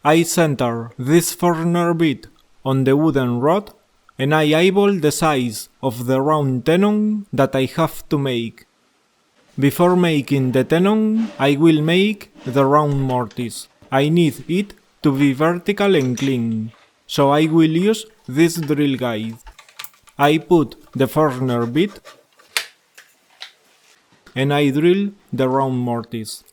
I center this corner bit on the wooden rod and I eyeball the size of the round tenon that I have to make. Before making the tenon, I will make the round mortise. I need it to be vertical and clean, so I will use this drill guide. I put the corner bit and I drill the round mortise.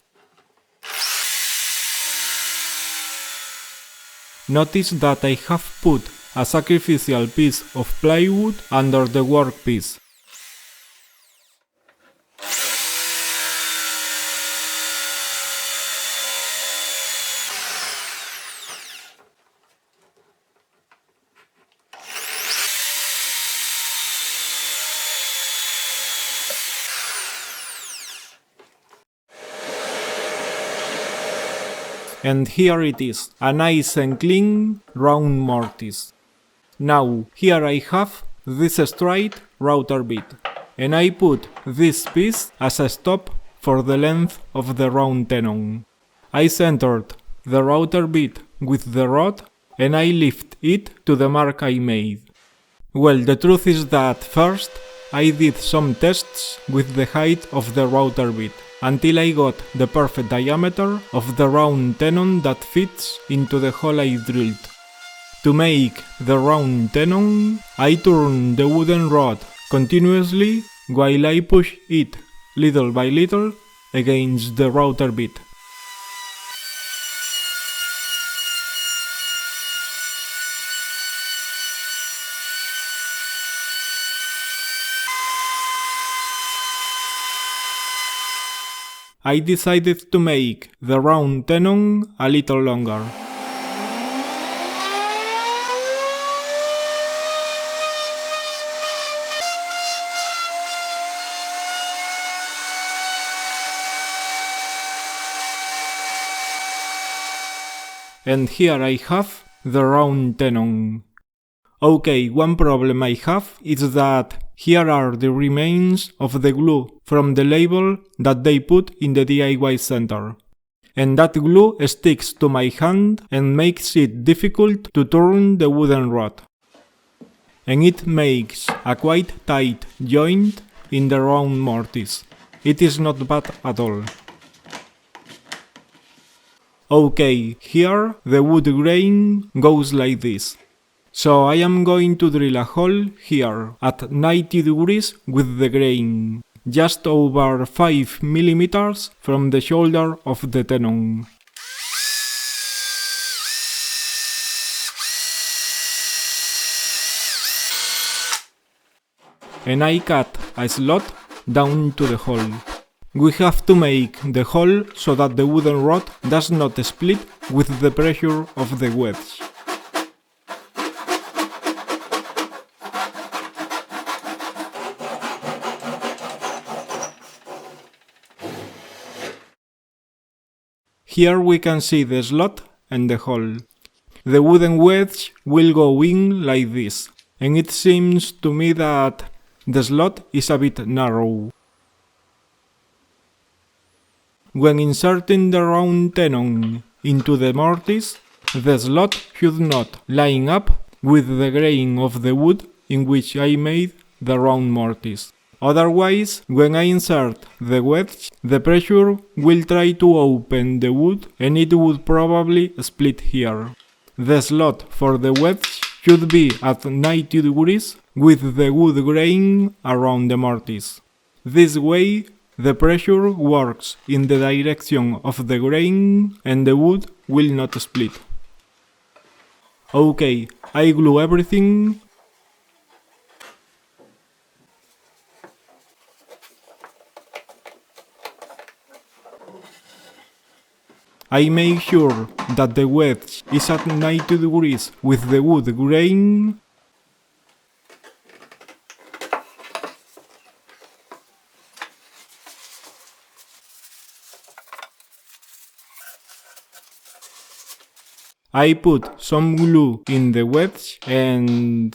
Notice that I have put a sacrificial piece of plywood under the workpiece. And here it is, a nice and clean round mortise. Now, here I have this straight router bit, and I put this piece as a stop for the length of the round tenon. I centered the router bit with the rod, and I lift it to the mark I made. Well, the truth is that first, I did some tests with the height of the router bit, until I got the perfect diameter of the round tenon that fits into the hole I drilled. To make the round tenon, I turn the wooden rod continuously while I push it little by little against the router bit. I decided to make the round tenon a little longer. And here I have the round tenon. Okay, one problem I have is that here are the remains of the glue from the label that they put in the DIY center. And that glue sticks to my hand and makes it difficult to turn the wooden rod. And it makes a quite tight joint in the round mortise. It is not bad at all. Okay, here the wood grain goes like this. So I am going to drill a hole here at 90 degrees with the grain, just over 5 mm from the shoulder of the tenon. And I cut a slot down to the hole. We have to make the hole so that the wooden rod does not split with the pressure of the wedge. Here we can see the slot and the hole. The wooden wedge will go in like this, and it seems to me that the slot is a bit narrow. When inserting the round tenon into the mortise, the slot should not line up with the grain of the wood in which I made the round mortise. Otherwise, when I insert the wedge, the pressure will try to open the wood and it would probably split here. The slot for the wedge should be at 90 degrees with the wood grain around the mortise. This way, the pressure works in the direction of the grain and the wood will not split. Okay, I glue everything. I make sure that the wedge is at 90 degrees with the wood grain. I put some glue in the wedge and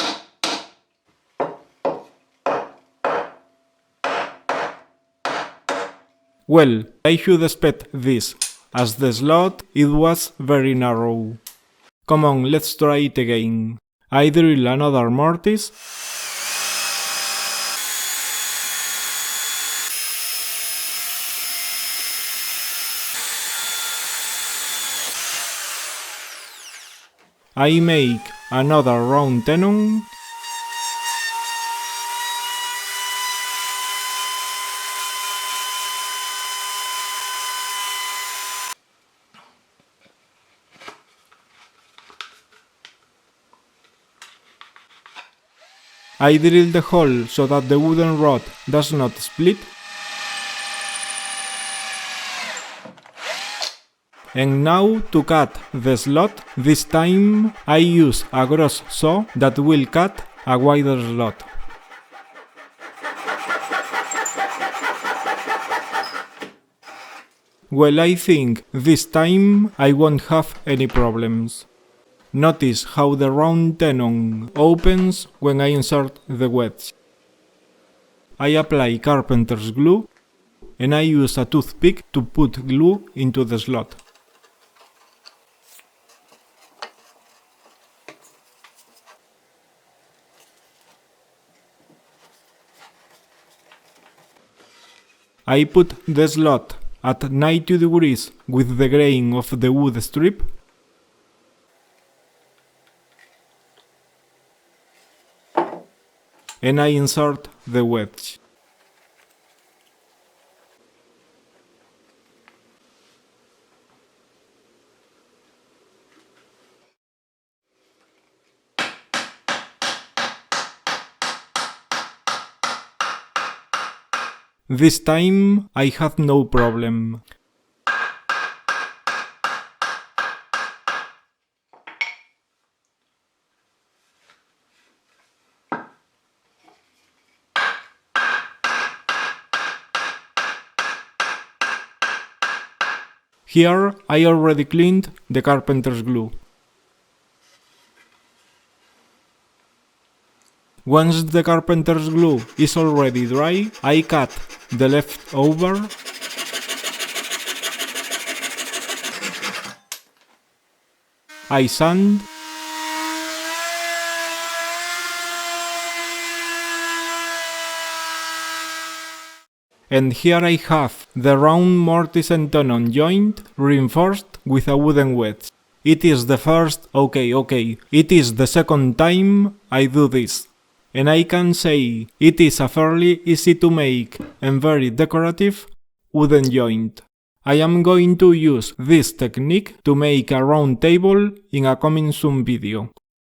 well, I should expect this. As the slot, it was very narrow. Come on, let's try it again. I drill another mortise. I make another round tenon. I drill the hole so that the wooden rod does not split. And now to cut the slot, this time I use a gross saw that will cut a wider slot. Well, I think this time I won't have any problems. Notice how the round tenon opens when I insert the wedge. I apply carpenter's glue and I use a toothpick to put glue into the slot. I put the slot at 90 degrees with the grain of the wood strip. And I insert the wedge. This time I had no problem. Here I already cleaned the carpenter's glue. Once the carpenter's glue is already dry, I cut the leftover I sand and here I have the round mortise and tenon joint reinforced with a wooden wedge. It is the it is the second time I do this. And I can say it is a fairly easy to make and very decorative wooden joint. I am going to use this technique to make a round table in a coming soon video.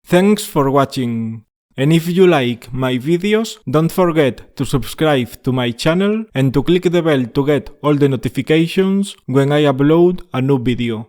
Thanks for watching. And if you like my videos, don't forget to subscribe to my channel and to click the bell to get all the notifications when I upload a new video.